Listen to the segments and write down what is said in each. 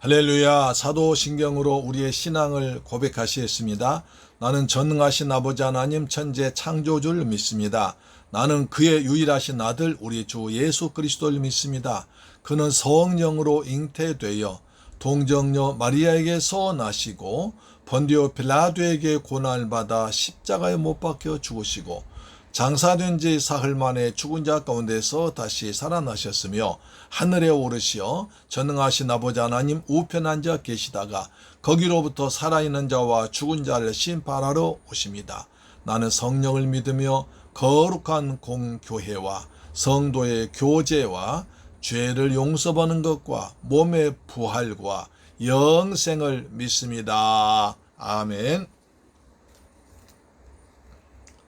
할렐루야. 사도신경으로 우리의 신앙을 고백하시했습니다. 나는 전능하신 아버지 하나님 천재 창조주를 믿습니다. 나는 그의 유일하신 아들 우리 주 예수 그리스도를 믿습니다. 그는 성령으로 잉태되어 동정녀 마리아에게서 나시고 본디오 빌라도에게 고난을 받아 십자가에 못 박혀 죽으시고 장사된 지 사흘 만에 죽은 자 가운데서 다시 살아나셨으며 하늘에 오르시어 전능하신 아버지 하나님 우편 앉아 계시다가 거기로부터 살아있는 자와 죽은 자를 심판하러 오십니다. 나는 성령을 믿으며 거룩한 공교회와 성도의 교제와 죄를 용서받는 것과 몸의 부활과 영생을 믿습니다. 아멘.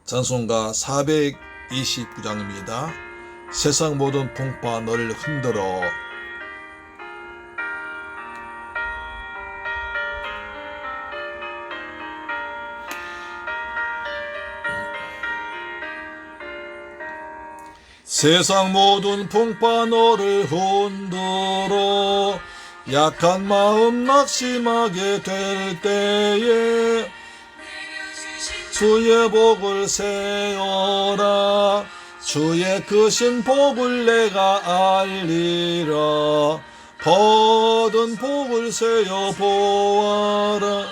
찬송가 429장입니다. 세상 모든 풍파 너를 흔들어. 세상 모든 풍파 너를 흔들어 약한 마음 낙심하게 될 때에 주의 복을 세어라. 주의 크신 복을 내가 알리라. 받은 복을 세어 보아라.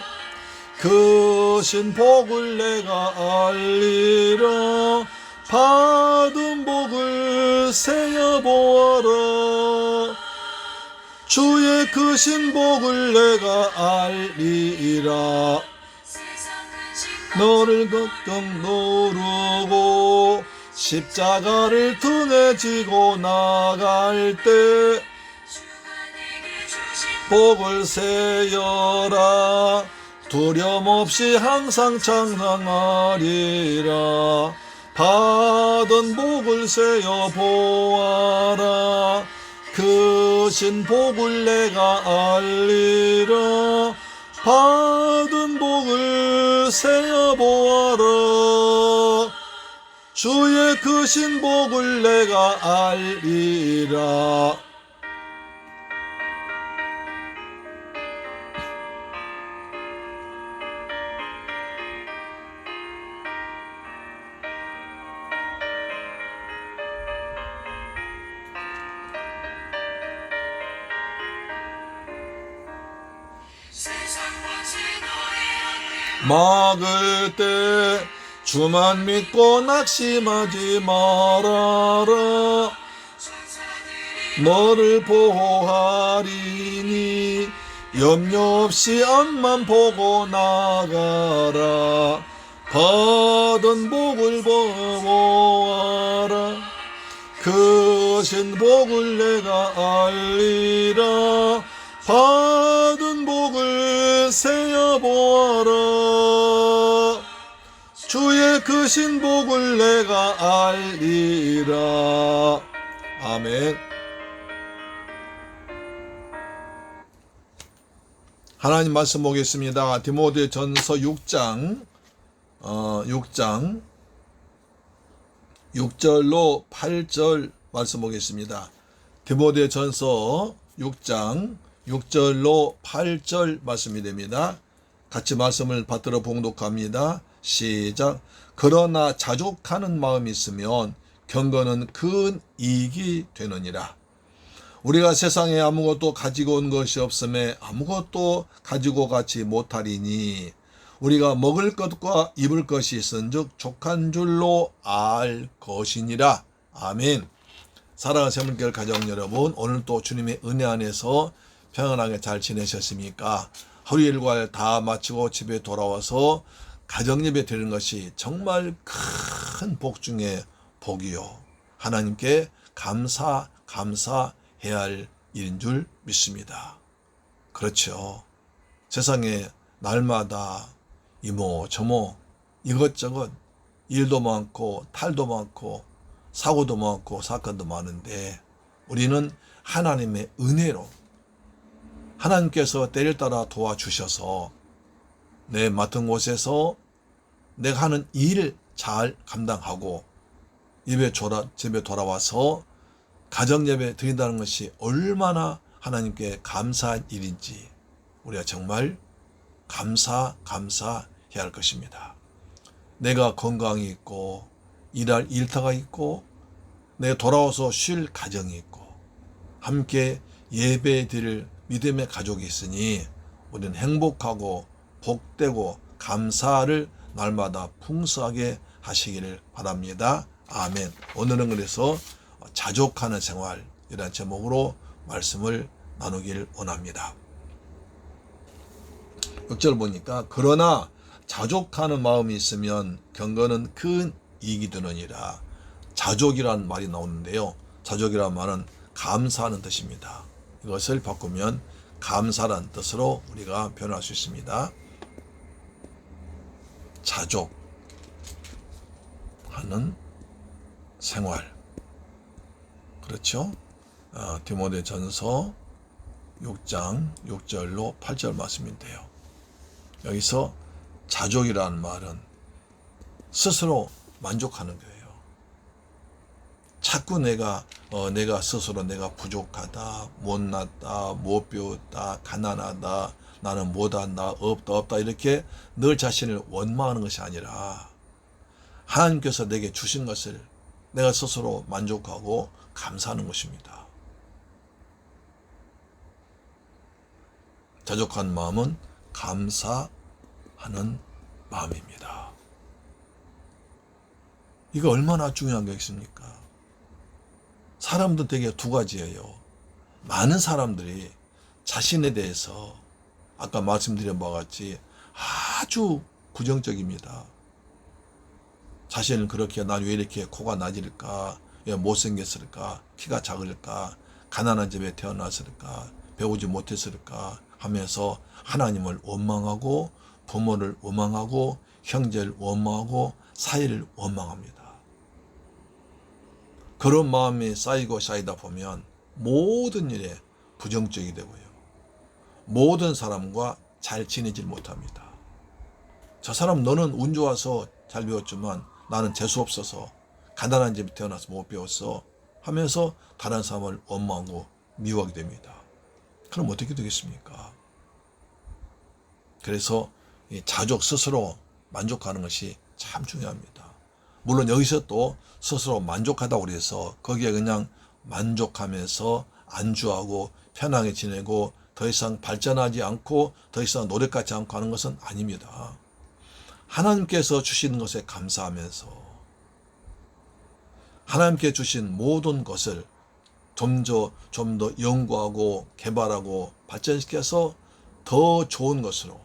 크신 복을 내가 알리라. 받은 복을 세어 보아라. 주의 크신 복을 내가 알리라. 너를 걱정 누르고 십자가를 등에 지고 나갈 때 복을 세여라. 두려움 없이 항상 찬양하리라. 받은 복을 세어 보아라. 크신 복을 내가 알리라. 받은 복을 세어 보아라. 주의 크신 복을 내가 알리라. 막을 때 주만 믿고 낙심하지 말아라. 너를 보호하리니 염려 없이 앞만 보고 나가라. 받은 복을 보아라. 크신 복을 내가 알리라. 받은 복을 세어 보아라. 주의 크신 복을 내가 알리라. 아멘. 하나님 말씀 보겠습니다. 디모데전서 6장 6절로 8절 말씀 보겠습니다. 디모데전서 6장 6절로 8절 말씀이 됩니다. 같이 말씀을 받들어 봉독합니다. 시작. 그러나 자족하는 마음이 있으면 경건은 큰 이익이 되느니라. 우리가 세상에 아무것도 가지고 온 것이 없음에 아무것도 가지고 가지 못하리니 우리가 먹을 것과 입을 것이 있은즉 족한 줄로 알 것이니라. 아멘. 사랑하는 새문교회 가정 여러분, 오늘 또 주님의 은혜 안에서 평안하게 잘 지내셨습니까? 하루 일과를 다 마치고 집에 돌아와서 가정예배 드리는 것이 정말 큰 복 중에 복이요. 하나님께 감사해야 할 일인 줄 믿습니다. 그렇죠. 세상에 날마다 이모저모 이것저것 일도 많고 탈도 많고 사고도 많고 사건도 많은데 우리는 하나님의 은혜로 하나님께서 때를 따라 도와주셔서 내 맡은 곳에서 내가 하는 일을 잘 감당하고 집에 돌아와서 가정예배 드린다는 것이 얼마나 하나님께 감사한 일인지 우리가 정말 감사해야 할 것입니다. 내가 건강이 있고 일할 일터가 있고 내가 돌아와서 쉴 가정이 있고 함께 예배 드릴 믿음의 가족이 있으니 우리는 행복하고 복되고 감사를 날마다 풍성하게 하시기를 바랍니다. 아멘. 오늘은 그래서 자족하는 생활 이라는 제목으로 말씀을 나누길 원합니다. 6절 보니까 그러나 자족하는 마음이 있으면 경건은 큰 이익이 되느니라. 자족이라는 말이 나오는데요. 자족이라는 말은 감사하는 뜻입니다. 이것을 바꾸면 감사라는 뜻으로 우리가 표현할 수 있습니다. 자족하는 생활. 그렇죠? 디모데전서 6장 6절로 8절 말씀인데요. 여기서 자족이라는 말은 스스로 만족하는 거예요. 자꾸 내가 스스로 내가 부족하다, 못났다, 못 배웠다, 가난하다, 나는 못한다, 없다 이렇게 늘 자신을 원망하는 것이 아니라 하나님께서 내게 주신 것을 내가 스스로 만족하고 감사하는 것입니다. 자족한 마음은 감사하는 마음입니다. 이거 얼마나 중요한 게 있습니까? 사람도 되게 두 가지예요. 많은 사람들이 자신에 대해서 아까 말씀드린 바와 같이 아주 부정적입니다. 자신은 그렇게 난 왜 이렇게 코가 낮을까? 왜 못생겼을까? 키가 작을까? 가난한 집에 태어났을까? 배우지 못했을까? 하면서 하나님을 원망하고 부모를 원망하고 형제를 원망하고 사회를 원망합니다. 그런 마음이 쌓이다 보면 모든 일에 부정적이 되고요. 모든 사람과 잘 지내질 못합니다. 저 사람 너는 운 좋아서 잘 배웠지만 나는 재수 없어서 가난한 집에 태어나서 못 배웠어 하면서 다른 사람을 원망하고 미워하게 됩니다. 그럼 어떻게 되겠습니까? 그래서 이 자족 스스로 만족하는 것이 참 중요합니다. 물론 여기서 또 스스로 만족하다고 해서 거기에 그냥 만족하면서 안주하고 편하게 지내고 더 이상 발전하지 않고 더 이상 노력하지 않고 하는 것은 아닙니다. 하나님께서 주시는 것에 감사하면서 하나님께 주신 모든 것을 좀 더 연구하고 개발하고 발전시켜서 더 좋은 것으로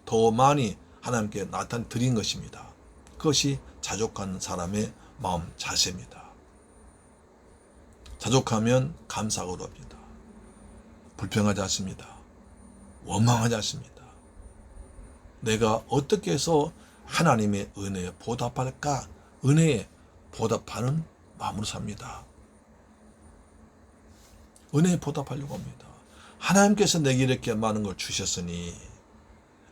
더 많이 하나님께 나타드린 것입니다. 그것이 자족하는 사람의 마음 자세입니다. 자족하면 감사하고 합니다. 불평하지 않습니다. 원망하지 않습니다. 내가 어떻게 해서 하나님의 은혜에 보답할까? 은혜에 보답하는 마음으로 삽니다. 은혜에 보답하려고 합니다. 하나님께서 내게 이렇게 많은 걸 주셨으니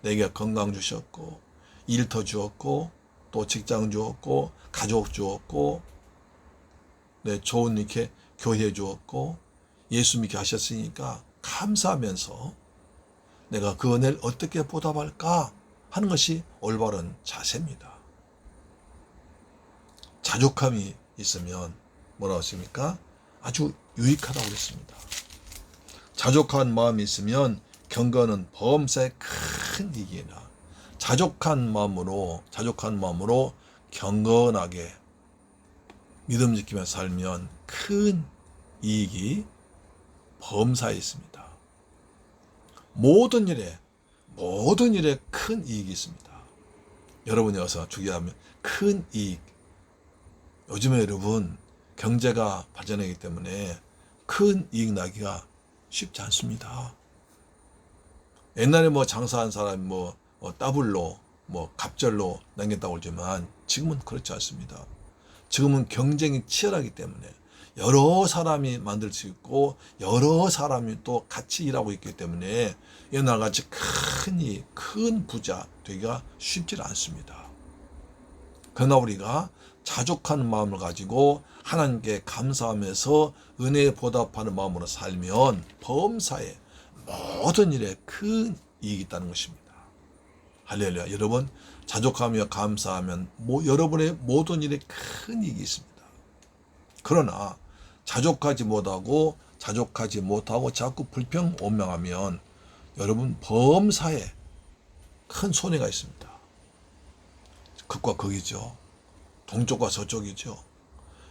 내게 건강 주셨고 일터 주었고 또 직장 주었고 가족 주었고 좋은 이렇게 교회 주었고 예수 믿게 하셨으니까 감사하면서 내가 그 은혜를 어떻게 보답할까 하는 것이 올바른 자세입니다. 자족함이 있으면 뭐라고 했습니까? 아주 유익하다고 그랬습니다. 자족한 마음이 있으면 경건은 범사에 큰 이익이나 자족한 마음으로 경건하게 믿음 지키며 살면 큰 이익이 범사에 있습니다. 모든 일에 큰 이익이 있습니다. 여러분이 어서 주의하면 큰 이익. 요즘에 여러분 경제가 발전하기 때문에 큰 이익 나기가 쉽지 않습니다. 옛날에 장사한 사람이 더블로 갑절로 남겼다고 하지만 지금은 그렇지 않습니다. 지금은 경쟁이 치열하기 때문에 여러 사람이 만들 수 있고 여러 사람이 또 같이 일하고 있기 때문에 옛날같이 큰 부자 되기가 쉽지 않습니다. 그러나 우리가 자족하는 마음을 가지고 하나님께 감사하면서 은혜에 보답하는 마음으로 살면 범사에 모든 일에 큰 이익이 있다는 것입니다. 할렐루야. 여러분, 자족하며 감사하면 여러분의 모든 일에 큰 이익이 있습니다. 그러나 자족하지 못하고 자꾸 불평 원망하면 여러분 범사에 큰 손해가 있습니다. 극과 극이죠. 동쪽과 서쪽이죠.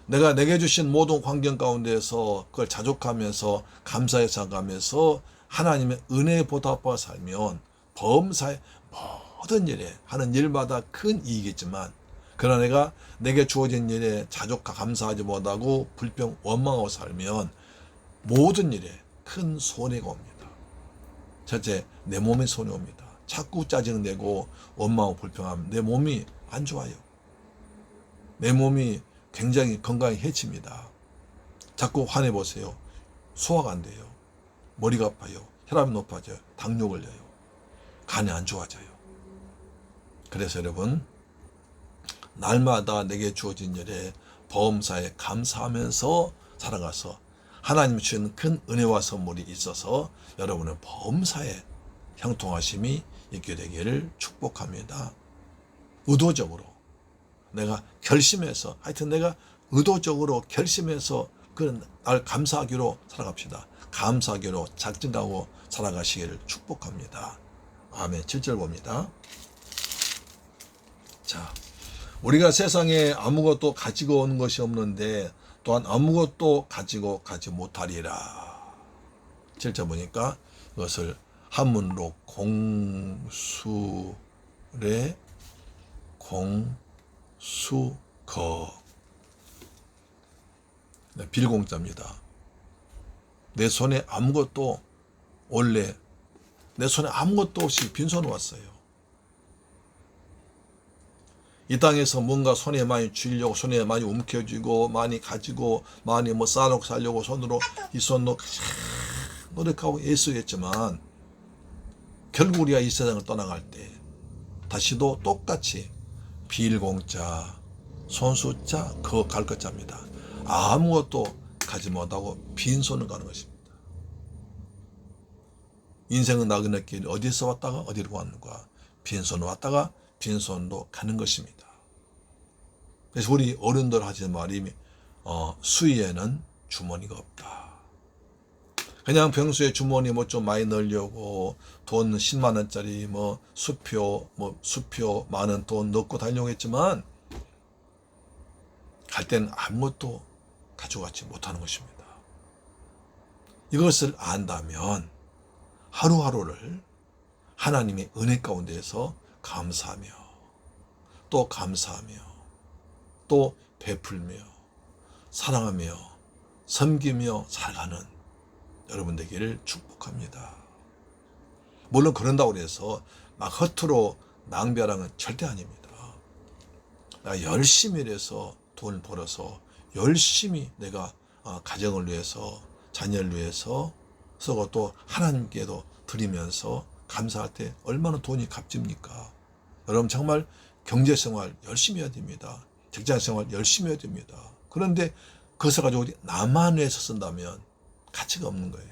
내가 내게 주신 모든 환경 가운데서 그걸 자족하면서 감사해 살아가면서 하나님의 은혜에 보답하여 살면 범사에 모든 일에 하는 일마다 큰 이익이지만, 그러나 내가 내게 주어진 일에 감사하지 못하고 불평 원망하고 살면 모든 일에 큰 손해가 옵니다. 첫째, 내 몸에 손해 옵니다. 자꾸 짜증내고 원망하고 불평하면 내 몸이 안 좋아요. 내 몸이 굉장히 건강에 해칩니다. 자꾸 화내보세요. 소화가 안 돼요. 머리가 아파요. 혈압이 높아져요. 당뇨 걸려요. 간이 안 좋아져요. 그래서 여러분, 날마다 내게 주어진 일에 범사에 감사하면서 살아가서 하나님이 주신 큰 은혜와 선물이 있어서 여러분의 범사에 형통하심이 있게 되기를 축복합니다. 의도적으로 내가 결심해서, 하여튼 내가 의도적으로 결심해서 그런 날 감사하기로 살아갑시다. 감사하기로 작정하고 살아가시기를 축복합니다. 아멘. 7절 봅니다. 자, 우리가 세상에 아무것도 가지고 온 것이 없는데 또한 아무것도 가지고 가지 못하리라. 7절 보니까 그것을 한문으로 공수래 공수거, 빌공자입니다. 내 손에 아무것도, 원래 내 손에 아무것도 없이 빈손으로 왔어요. 이 땅에서 뭔가 손에 많이 쥐려고, 손에 많이 움켜쥐고, 많이 가지고, 많이 쌓아놓고 살려고 이 손으로 노력하고 애쓰겠지만, 결국 우리가 이 세상을 떠나갈 때 다시도 똑같이 빌공자, 손수자, 거 갈 것자입니다. 아무것도 가지 못하고 빈손을 가는 것입니다. 인생은 나그네 길, 어디서 왔다가 어디로 왔는가? 빈손으로 왔다가 빈손으로 가는 것입니다. 그래서 우리 어른들 하시는 말이 수의에는 주머니가 없다. 그냥 평소에 주머니 좀 많이 넣으려고 돈 10만 원짜리 수표 많은 돈 넣고 다니려고 했지만 갈 때는 아무것도 가져가지 못하는 것입니다. 이것을 안다면 하루하루를 하나님의 은혜 가운데에서 감사하며 또 베풀며 사랑하며 섬기며 살아가는 여러분 되기를 축복합니다. 물론 그런다고 해서 막 허투루 낭비하라는 건 절대 아닙니다. 내가 열심히 일해서 돈을 벌어서 열심히 내가 가정을 위해서, 자녀를 위해서 쓰고 또 하나님께도 드리면서 감사할 때 얼마나 돈이 값집니까? 여러분 정말 경제생활 열심히 해야 됩니다. 직장생활 열심히 해야 됩니다. 그런데 그것을 가지고 나만 위해서 쓴다면 가치가 없는 거예요.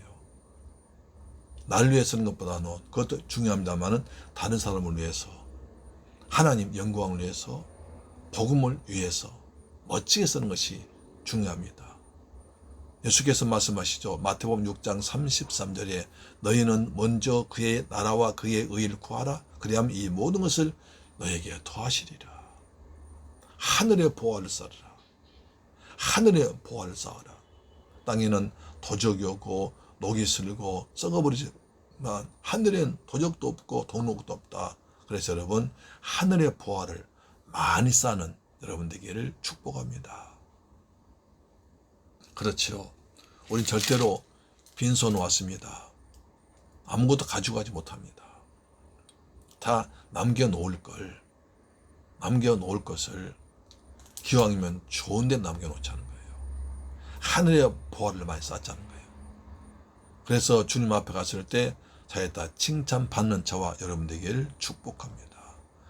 날 위해 쓰는 것보다는, 그것도 중요합니다만은 다른 사람을 위해서, 하나님 영광을 위해서, 복음을 위해서 멋지게 쓰는 것이 중요합니다. 예수께서 말씀하시죠. 마태복음 6장 33절에 너희는 먼저 그의 나라와 그의 의를 구하라. 그리하면 이 모든 것을 너에게 더하시리라. 하늘의 보화를 쌓으라. 하늘의 보화를 쌓아라. 땅에는 도적이 오고 녹이 슬고 썩어버리지만 하늘엔 도적도 없고 동록도 없다. 그래서 여러분 하늘의 보화를 많이 쌓는 여러분 되기를 축복합니다. 그렇죠. 우린 절대로 빈손 왔습니다. 아무것도 가져가지 못합니다. 다 남겨놓을 것을 기왕이면 좋은 데 남겨놓자는 거예요. 하늘의 보화를 많이 쌓자는 거예요. 그래서 주님 앞에 갔을 때 자기다 칭찬받는 저와 여러분 되기를 축복합니다.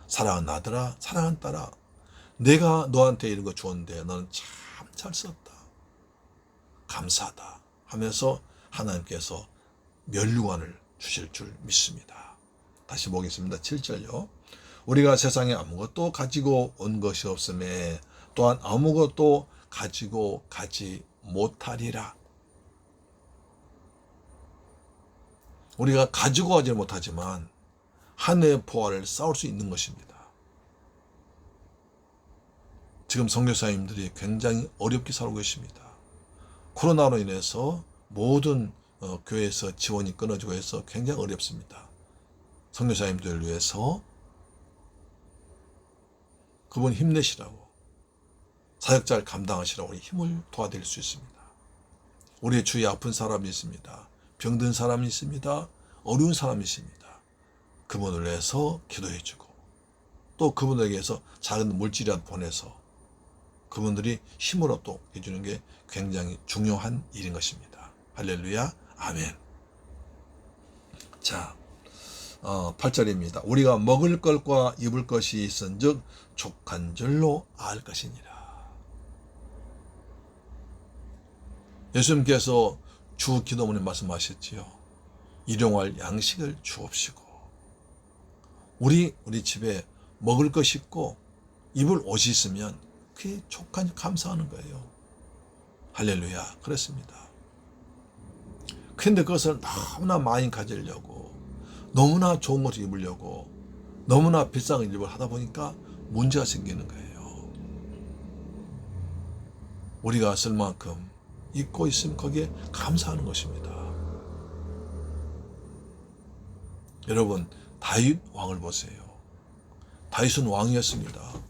사랑하는 아들아, 사랑하는 딸아, 내가 너한테 이런 거 주었는데 너는 참 잘 썼다. 감사하다 하면서 하나님께서 면류관을 주실 줄 믿습니다. 다시 보겠습니다. 7절요. 우리가 세상에 아무것도 가지고 온 것이 없음에 또한 아무것도 가지고 가지 못하리라. 우리가 가지고 가지 못하지만 한 해의 포화를 쌓을 수 있는 것입니다. 지금 선교사님들이 굉장히 어렵게 살고 계십니다. 코로나로 인해서 모든 교회에서 지원이 끊어지고 해서 굉장히 어렵습니다. 선교사님들을 위해서 그분 힘내시라고, 사역자를 감당하시라고 우리 힘을 도와드릴 수 있습니다. 우리의 주위에 아픈 사람이 있습니다. 병든 사람이 있습니다. 어려운 사람이 있습니다. 그분을 위해서 기도해주고 또 그분에게서 작은 물질이라도 보내서 그분들이 힘을 얻도록 해주는 게 굉장히 중요한 일인 것입니다. 할렐루야, 아멘. 자, 8절입니다. 우리가 먹을 것과 입을 것이 있은즉 족한 줄로 알 것이니라. 예수님께서 주 기도문에 말씀하셨지요. 일용할 양식을 주옵시고. 우리 집에 먹을 것이 있고 입을 옷이 있으면 그게 족한 감사하는 거예요. 할렐루야. 그렇습니다. 그런데 그것을 너무나 많이 가지려고, 너무나 좋은 것을 입으려고, 너무나 비싼 걸 입으려 하다 보니까 문제가 생기는 거예요. 우리가 쓸 만큼 입고 있으면 거기에 감사하는 것입니다. 여러분, 다윗 왕을 보세요. 다윗은 왕이었습니다.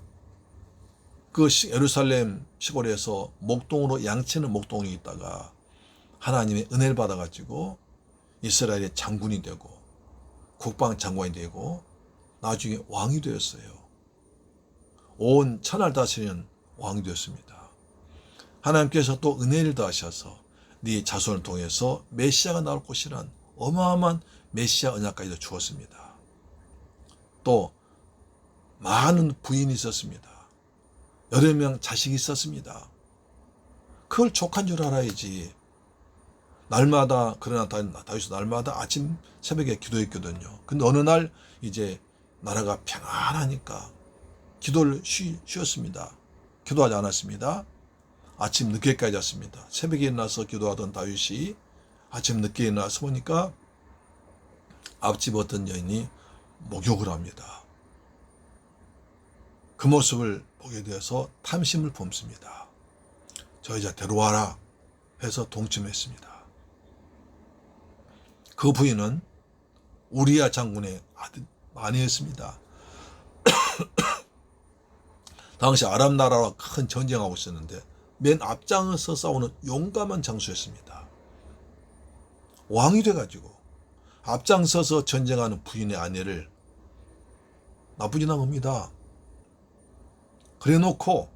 그 예루살렘 시골에서 목동으로 양치는 목동에 있다가 하나님의 은혜를 받아가지고 이스라엘의 장군이 되고 국방장관이 되고 나중에 왕이 되었어요. 온 천하를 다스리는 왕이 되었습니다. 하나님께서 또 은혜를 더하셔서 네 자손을 통해서 메시아가 나올 것이란 어마어마한 메시아 언약까지도 주었습니다. 또 많은 부인이 있었습니다. 여러 명 자식이 있었습니다. 그걸 족한 줄 알아야지. 날마다, 그러나 다윗은 날마다 아침 새벽에 기도했거든요. 근데 어느 날 이제 나라가 평안하니까 기도를 쉬었습니다. 기도하지 않았습니다. 아침 늦게까지 잤습니다. 새벽에 일어나서 기도하던 다윗이 아침 늦게 일어나서 보니까 앞집 어떤 여인이 목욕을 합니다. 그 모습을 보게 되어서 탐심을 품습니다. 저 여자 데려와라 해서 동침했습니다. 그 부인은 우리야 장군의 아내였습니다. 당시 아람 나라와 큰 전쟁하고 있었는데 맨 앞장에서 싸우는 용감한 장수였습니다. 왕이 돼가지고 앞장서서 전쟁하는 부인의 아내를 나쁘진 않은 겁니다. 그래 놓고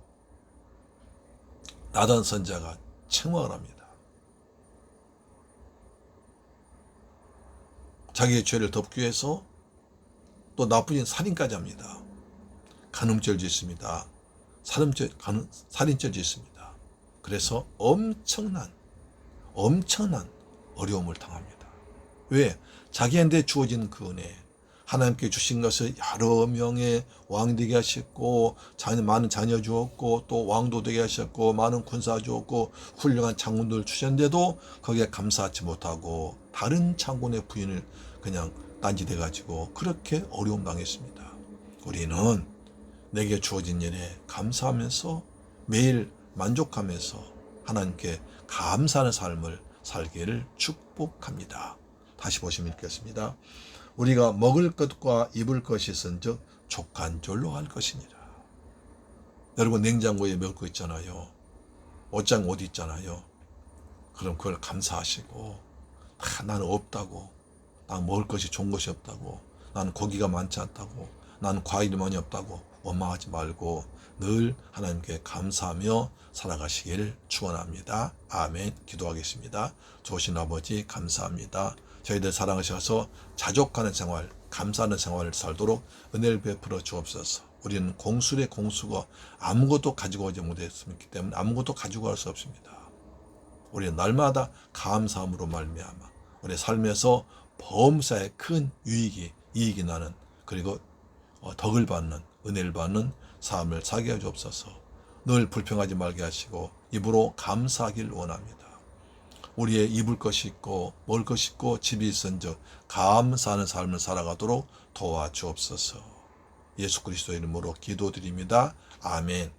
나단 선자가 책망을 합니다. 자기의 죄를 덮기 위해서 또 나쁘진 살인까지 합니다. 간음죄를 짓습니다. 살인죄를 짓습니다. 그래서 엄청난 어려움을 당합니다. 왜? 자기한테 주어진 그 은혜, 하나님께 주신 것을 여러 명의 왕 되게 하셨고 많은 자녀 주었고 또 왕도 되게 하셨고 많은 군사 주었고 훌륭한 장군들 주셨는데도 거기에 감사하지 못하고 다른 장군의 부인을 그냥 딴지대 가지고 그렇게 어려움 당했습니다. 우리는 내게 주어진 일에 감사하면서 매일 만족하면서 하나님께 감사하는 삶을 살기를 축복합니다. 다시 보시면 읽겠습니다. 우리가 먹을 것과 입을 것이 있은즉 족한 줄로 알 것이니라. 여러분, 냉장고에 먹을 거 있잖아요. 옷장 옷 있잖아요. 그럼 그걸 감사하시고, 나는 없다고, 난 먹을 것이 좋은 것이 없다고, 나는 고기가 많지 않다고, 나는 과일이 많이 없다고 원망하지 말고 늘 하나님께 감사하며 살아가시기를 축원합니다. 아멘. 기도하겠습니다. 좋으신 아버지 감사합니다. 저희들 사랑하셔서 자족하는 생활, 감사하는 생활을 살도록 은혜를 베풀어 주옵소서. 우리는 공술의 공수고 아무것도 가지고 오지 못했기 때문에 아무것도 가지고 갈 수 없습니다. 우리는 날마다 감사함으로 말미암아 우리 삶에서 범사에 큰 이익이 나는, 그리고 덕을 받는, 은혜를 받는 삶을 살게 하옵소서. 늘 불평하지 말게 하시고 입으로 감사하길 원합니다. 우리의 입을 것이 있고 먹을 것이 있고 집이 있은즉 감사하는 삶을 살아가도록 도와주옵소서. 예수 그리스도의 이름으로 기도드립니다. 아멘.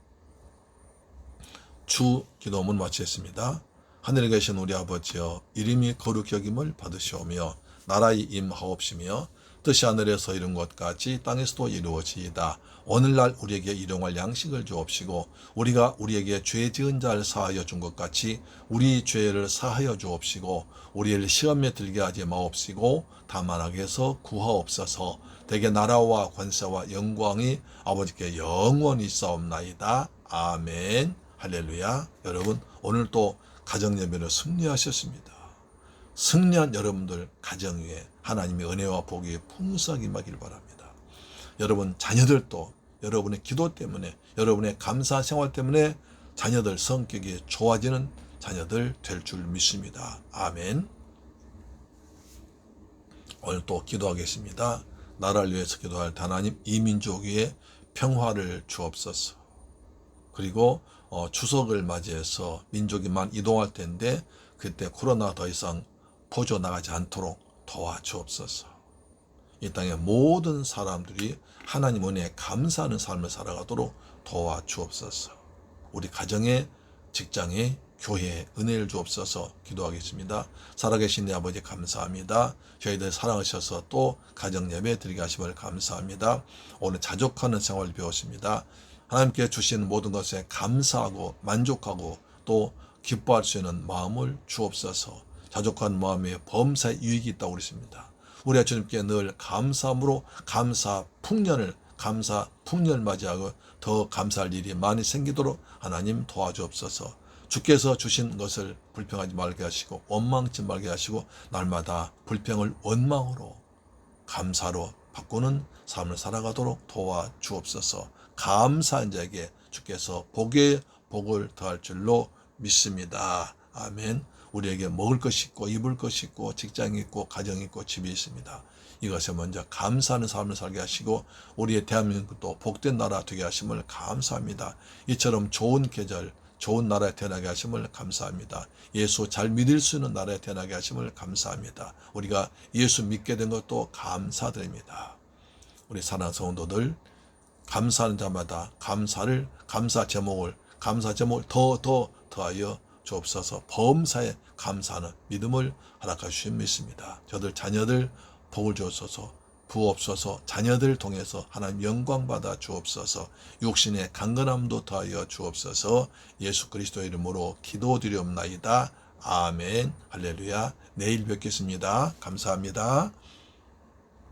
주 기도문 마치겠습니다. 하늘에 계신 우리 아버지여, 이름이 거룩히 여김을 받으시오며 나라의 임하옵시며 뜻이 하늘에서 이룬 것 같이 땅에서도 이루어지이다. 오늘날 우리에게 일용할 양식을 주옵시고 우리가 우리에게 죄 지은 자를 사하여 준 것 같이 우리 죄를 사하여 주옵시고 우리를 시험에 들게 하지 마옵시고 다만 악에서 구하옵소서. 대개 나라와 권세와 영광이 아버지께 영원히 있사옵나이다. 아멘. 할렐루야. 여러분, 오늘 또 가정예배를 승리하셨습니다. 승리한 여러분들 가정 위에 하나님의 은혜와 복이 풍성하게 임하길 바랍니다. 여러분 자녀들도 여러분의 기도 때문에, 여러분의 감사 생활 때문에 자녀들 성격이 좋아지는 자녀들 될 줄 믿습니다. 아멘. 오늘 또 기도하겠습니다. 나라를 위해서 기도할 하나님, 이 민족 위에 평화를 주옵소서. 그리고 추석을 맞이해서 민족이 많이 이동할 텐데 그때 코로나 더 이상 퍼져나가지 않도록 도와주옵소서. 이 땅의 모든 사람들이 하나님 은혜에 감사하는 삶을 살아가도록 도와주옵소서. 우리 가정에, 직장에, 교회에 은혜를 주옵소서. 기도하겠습니다. 살아계신 내 아버지 감사합니다. 저희들 사랑하셔서 또 가정 예배 드리게 하심을 감사합니다. 오늘 자족하는 생활을 배웠습니다. 하나님께 주신 모든 것에 감사하고 만족하고 또 기뻐할 수 있는 마음을 주옵소서. 자족한 마음에 범사에 유익이 있다고 그랬습니다. 우리가 주님께 늘 감사함으로 감사 풍년을 맞이하고 더 감사할 일이 많이 생기도록 하나님 도와주옵소서. 주께서 주신 것을 불평하지 말게 하시고 원망치 말게 하시고 날마다 불평을 원망으로 감사로 바꾸는 삶을 살아가도록 도와주옵소서. 감사한 자에게 주께서 복에 복을 더할 줄로 믿습니다. 아멘. 우리에게 먹을 것이 있고 입을 것이 있고 직장이 있고 가정이 있고 집이 있습니다. 이것에 먼저 감사하는 삶을 살게 하시고 우리의 대한민국도 복된 나라 되게 하심을 감사합니다. 이처럼 좋은 계절, 좋은 나라에 태어나게 하심을 감사합니다. 예수 잘 믿을 수 있는 나라에 태어나게 하심을 감사합니다. 우리가 예수 믿게 된 것도 감사드립니다. 우리 사랑하는 성도들, 감사하는 자마다 감사 제목을 더하여 주옵소서. 범사에 감사하는 믿음을 허락하시면 믿습니다. 저들 자녀들 복을 주옵소서. 부옵소서. 자녀들 통해서 하나님 영광 받아 주옵소서. 육신의 강건함도 더하여 주옵소서. 예수 그리스도의 이름으로 기도드리옵나이다. 아멘. 할렐루야. 내일 뵙겠습니다. 감사합니다.